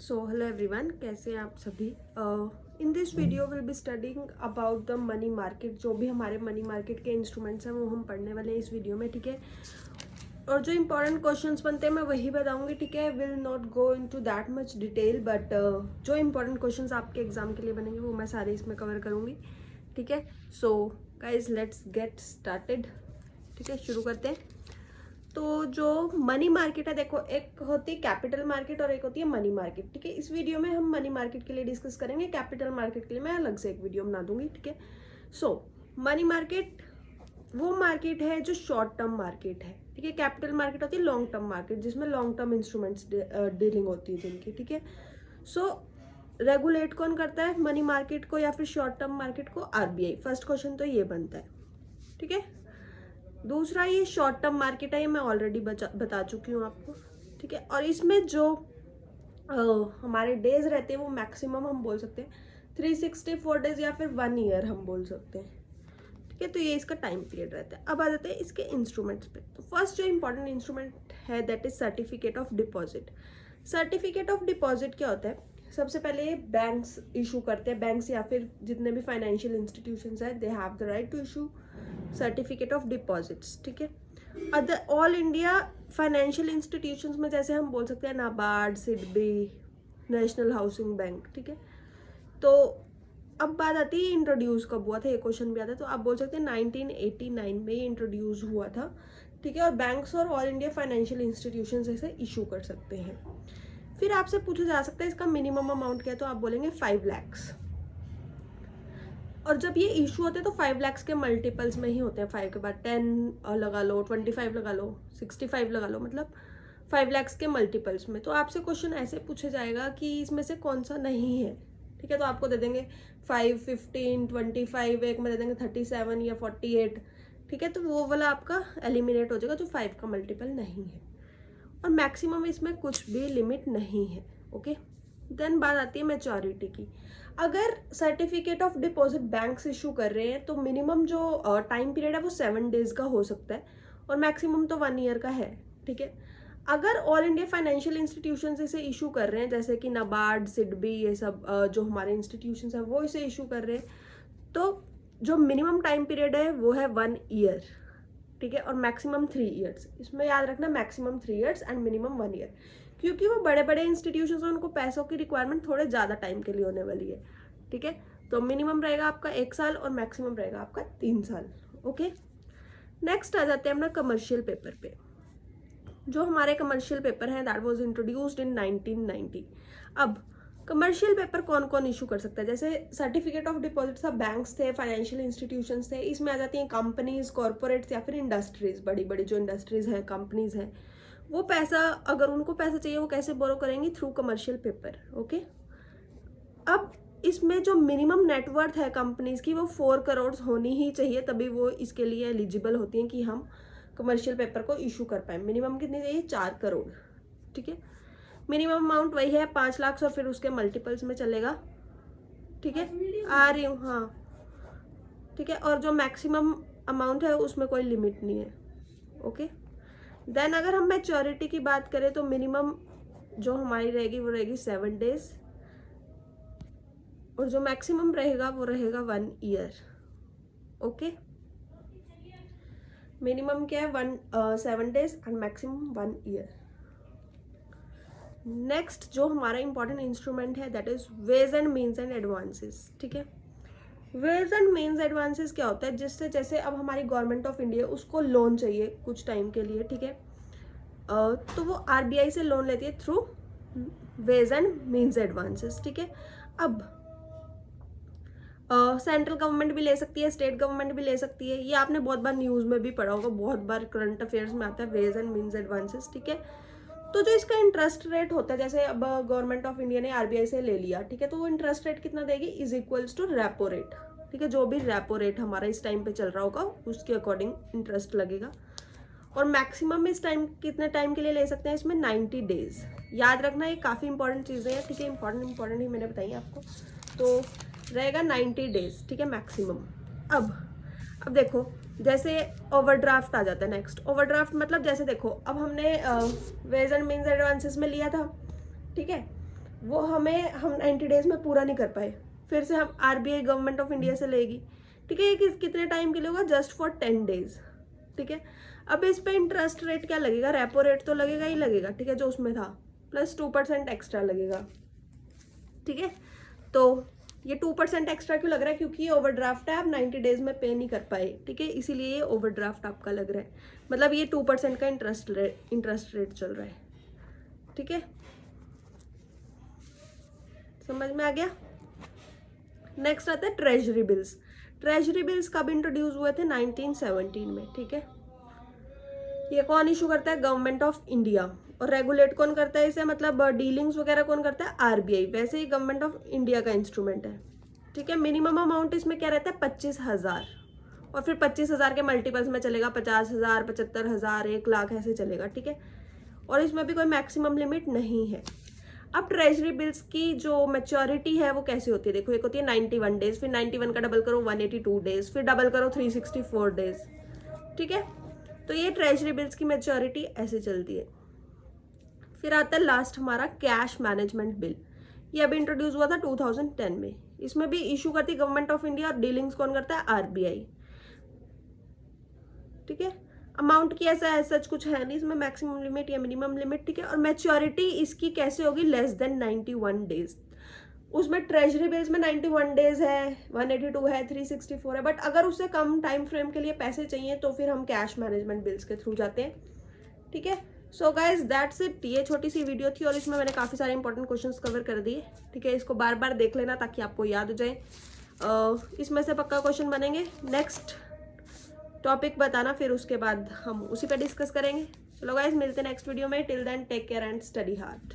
So hello everyone, कैसे हैं आप सभी। In this video will be studying about the money market. जो भी हमारे मनी मार्केट के इंस्ट्रूमेंट्स हैं वो हम पढ़ने वाले हैं इस वीडियो में, ठीक है। और जो इंपॉर्टेंट क्वेश्चंस बनते हैं मैं वही बताऊंगी, ठीक है। Will not go into that much detail, but जो इंपॉर्टेंट क्वेश्चंस आपके एग्जाम के लिए बनेंगे वो मैं सारे इसमें कवर करूंगी, ठीक है। So guys let's get started, ठीक है, शुरू करते हैं। तो जो मनी मार्केट है, देखो, एक होती है कैपिटल मार्केट और एक होती है मनी मार्केट, ठीक है। इस वीडियो में हम मनी मार्केट के लिए डिस्कस करेंगे, कैपिटल मार्केट के लिए मैं अलग से एक वीडियो बना दूंगी, ठीक है। सो मनी मार्केट वो मार्केट है जो शॉर्ट टर्म मार्केट है, ठीक है। कैपिटल मार्केट होती है लॉन्ग टर्म मार्केट, जिसमें लॉन्ग टर्म इंस्ट्रूमेंट्स डीलिंग होती है जिनकी, ठीक है। सो रेगुलेट कौन करता है मनी मार्केट को या फिर शॉर्ट टर्म मार्केट को? आरबीआई। फर्स्ट क्वेश्चन तो ये बनता है, ठीक है। दूसरा, ये शॉर्ट टर्म मार्केट है, ये मैं ऑलरेडी बता चुकी हूँ आपको, ठीक है। और इसमें जो हमारे डेज रहते हैं वो मैक्सिमम हम बोल सकते हैं 364 डेज या फिर 1 ईयर हम बोल सकते हैं, ठीक है। तो ये इसका टाइम पीरियड रहता है। अब आ जाते हैं इसके इंस्ट्रूमेंट्स पे। तो फर्स्ट जो इंपॉर्टेंट इंस्ट्रूमेंट है that is certificate of deposit. Certificate of deposit क्या होता है? सबसे पहले बैंक्स इशू करते हैं, बैंक्स या फिर जितने भी फाइनेंशियल इंस्टीट्यूशंस हैं, they have the right to issue certificate of deposits, ठीक है। Other all India financial institutions में जैसे हम बोल सकते हैं NABARD, SIDBI, national housing bank, ठीक है। तो अब बात आती है इंट्रोड्यूस कब हुआ था, ये क्वेश्चन भी आता है। तो आप बोल सकते हैं 1989 में इंट्रोड्यूस हुआ था, ठीक है। और बैंक्स और ऑल इंडिया फाइनेंशियल इंस्टीट्यूशंस ऐसे इशू कर सकते हैं। फिर आपसे पूछा जा सकता है इसका मिनिमम अमाउंट क्या है, तो आप बोलेंगे 5 lakhs। और जब ये इशू होते हैं तो 5 lakhs के मल्टीपल्स में ही होते हैं। 5 के बाद 10 लगा लो, 25 लगा लो, 65 लगा लो, मतलब 5 lakhs के मल्टीपल्स में। तो आपसे क्वेश्चन ऐसे पूछा जाएगा कि इसमें से कौन सा नहीं है, ठीक है। तो आपको दे देंगे 5, 15, 25, एक में दे देंगे 37 या 48, ठीक है। तो वो वाला आपका एलिमिनेट हो जाएगा जो 5 का मल्टीपल नहीं है। और मैक्सिमम इसमें कुछ भी लिमिट नहीं है, ओके। देन बात आती है मैच्योरिटी की। अगर certificate of deposit banks issue कर रहे हैं तो मिनिमम जो टाइम पीरियड है वो 7 days का हो सकता है और मैक्सिमम तो 1 ईयर का है, ठीक है। अगर ऑल इंडिया फाइनेंशियल इंस्टीट्यूशन इसे इशू कर रहे हैं, जैसे कि नाबार्ड, सिडबी, ये सब जो हमारे इंस्टीट्यूशन है वो इसे इशू कर रहे हैं, तो जो मिनिमम टाइम पीरियड है वो है 1 ईयर, ठीक है। और मैक्सिमम 3 ईयर्स। इसमें याद रखना maximum 3 years and minimum 1 year, क्योंकि वो बड़े बड़े इंस्टीट्यूशन हैं, उनको पैसों की रिक्वायरमेंट थोड़े ज़्यादा टाइम के लिए होने वाली है, ठीक है। तो मिनिमम रहेगा आपका 1 साल और मैक्सिमम रहेगा आपका 3 साल, ओके। नेक्स्ट आ जाते हैं अपना कमर्शियल पेपर पे। जो हमारे कमर्शियल पेपर हैं दैट वाज इंट्रोड्यूस्ड इन 1990। अब कमर्शियल पेपर कौन कौन इशू कर सकता है? जैसे सर्टिफिकेट ऑफ डिपॉजिट था, बैंक्स थे, फाइनेंशियल इंस्टीट्यूशंस थे। इसमें आ जाती हैं कंपनीज, कॉर्पोरेट्स या फिर इंडस्ट्रीज। बड़ी बड़ी जो इंडस्ट्रीज हैं, कंपनीज हैं, वो पैसा, अगर उनको पैसा चाहिए वो कैसे बोरो करेंगी? Through commercial paper, okay. अब इसमें जो मिनिमम नेटवर्थ है कंपनीज की वो 4 करोड़ होनी ही चाहिए, तभी वो इसके लिए एलिजिबल होती हैं कि हम कमर्शियल पेपर को इशू कर पाए। मिनिमम कितनी चाहिए? 4 करोड़, ठीक है। मिनिमम अमाउंट वही है 5 लाख और फिर उसके मल्टीपल्स में चलेगा, ठीक है। आ रही हूँ, हाँ, ठीक है। और जो मैक्सिमम अमाउंट है उसमें कोई लिमिट नहीं है, ओके। देन अगर हम मैच्योरिटी की बात करें तो मिनिमम जो हमारी रहेगी वो रहेगी 7 days और जो मैक्सिमम रहेगा वो रहेगा 1 ईयर, ओके। मिनिमम क्या है? 7 days and maximum 1 year. Next जो हमारा इंपॉर्टेंट इंस्ट्रूमेंट है that is ways and means and advances, ठीक है। वेज एंड मीन्स एडवांसेस क्या होता है? जिससे जैसे अब हमारी गवर्नमेंट ऑफ इंडिया उसको लोन चाहिए कुछ टाइम के लिए, ठीक है। तो वो आरबीआई से लोन लेती है through ways and means advances, ठीक है। अब सेंट्रल गवर्नमेंट भी ले सकती है, स्टेट गवर्नमेंट भी ले सकती है। ये आपने बहुत बार न्यूज़ में भी पढ़ा होगा, बहुत बार करंट अफेयर्स में आता है वेज एंड मीन्स एडवांसेस, ठीक है। तो जो इसका इंटरेस्ट रेट होता है, जैसे अब गवर्नमेंट ऑफ इंडिया ने आरबीआई से ले लिया, ठीक है, तो वो इंटरेस्ट रेट कितना देगी? Is equals to repo rate, ठीक है। जो भी रेपो रेट हमारा इस टाइम पे चल रहा होगा उसके अकॉर्डिंग इंटरेस्ट लगेगा। और मैक्सिमम इस टाइम कितने टाइम के लिए ले सकते हैं? इसमें 90 days। याद रखना ये काफ़ी इंपॉर्टेंट चीज़ें हैं, ठीक है। इंपॉर्टेंट ही मैंने बताई आपको, तो रहेगा 90 days, ठीक है, मैक्सिमम। अब देखो, जैसे ओवरड्राफ्ट आ जाता है। नेक्स्ट ओवरड्राफ्ट मतलब जैसे देखो अब हमने वेज एंड मीन्स एडवांसेस में लिया था, ठीक है। वो हम 90 डेज में पूरा नहीं कर पाए, फिर से हम RBI गवर्नमेंट ऑफ इंडिया से लेगी, ठीक है। ये कितने टाइम के लिए होगा? जस्ट फॉर 10 डेज, ठीक है। अब इस पे इंटरेस्ट रेट क्या लगेगा? रेपो रेट तो लगेगा ही लगेगा, ठीक है, जो उसमें था, प्लस 2% एक्स्ट्रा लगेगा, ठीक है। तो ये 2% एक्स्ट्रा क्यों लग रहा है? क्योंकि ये ओवरड्राफ्ट है, आप 90 डेज में पे नहीं कर पाए, ठीक है, इसीलिए ये ओवरड्राफ्ट आपका लग रहा है। मतलब ये 2% का इंटरेस्ट रेट चल रहा है, ठीक है, समझ में आ गया। नेक्स्ट आता है ट्रेजरी बिल्स। ट्रेजरी बिल्स कब इंट्रोड्यूस हुए थे? 1917 में, ठीक है। ये कौन इशू करता है? Government of India. और रेगुलेट कौन करता है इसे? मतलब डीलिंग्स वगैरह कौन करता है? RBI। वैसे ही गवर्नमेंट ऑफ इंडिया का इंस्ट्रूमेंट है, ठीक है। मिनिमम अमाउंट इसमें क्या रहता है? 25,000, और फिर 25,000 के मल्टीपल्स में चलेगा, 50,000, 75,000, 1,00,000 ऐसे चलेगा, ठीक है। और इसमें भी कोई मैक्सिमम लिमिट नहीं है। अब ट्रेजरी बिल्स की जो मैच्योरिटी है वो कैसे होती है? देखो, एक होती है 91 डेज, फिर 91 का डबल करो 182 डेज, फिर डबल करो 364 डेज, ठीक है। तो ये ट्रेजरी बिल्स की मैच्योरिटी ऐसे चलती है। फिर आता है लास्ट हमारा कैश मैनेजमेंट बिल। ये अभी इंट्रोड्यूस हुआ था 2010 में। इसमें भी इशू करती है गवर्नमेंट ऑफ इंडिया, और डीलिंग्स कौन करता है? RBI, ठीक है। अमाउंट की ऐसा सच कुछ है नहीं इसमें, मैक्सिमम लिमिट या मिनिमम लिमिट, ठीक है। और मैच्योरिटी इसकी कैसे होगी? Less than 91 days. उसमें ट्रेजरी बिल्स में 91 डेज है, 182 है, 364 है, बट अगर उससे कम टाइम फ्रेम के लिए पैसे चाहिए तो फिर हम कैश मैनेजमेंट बिल्स के थ्रू जाते हैं, ठीक है। So guys that's it. ये छोटी सी वीडियो थी और इसमें मैंने काफ़ी सारे इंपॉर्टेंट क्वेश्चंस कवर कर दिए, ठीक है। इसको बार बार देख लेना ताकि आपको याद हो जाए। इसमें से पक्का क्वेश्चन बनेंगे। नेक्स्ट टॉपिक बताना, फिर उसके बाद हम उसी पे डिस्कस करेंगे। चलो गाइज, मिलते हैं नेक्स्ट वीडियो में। Till then take care and study hard.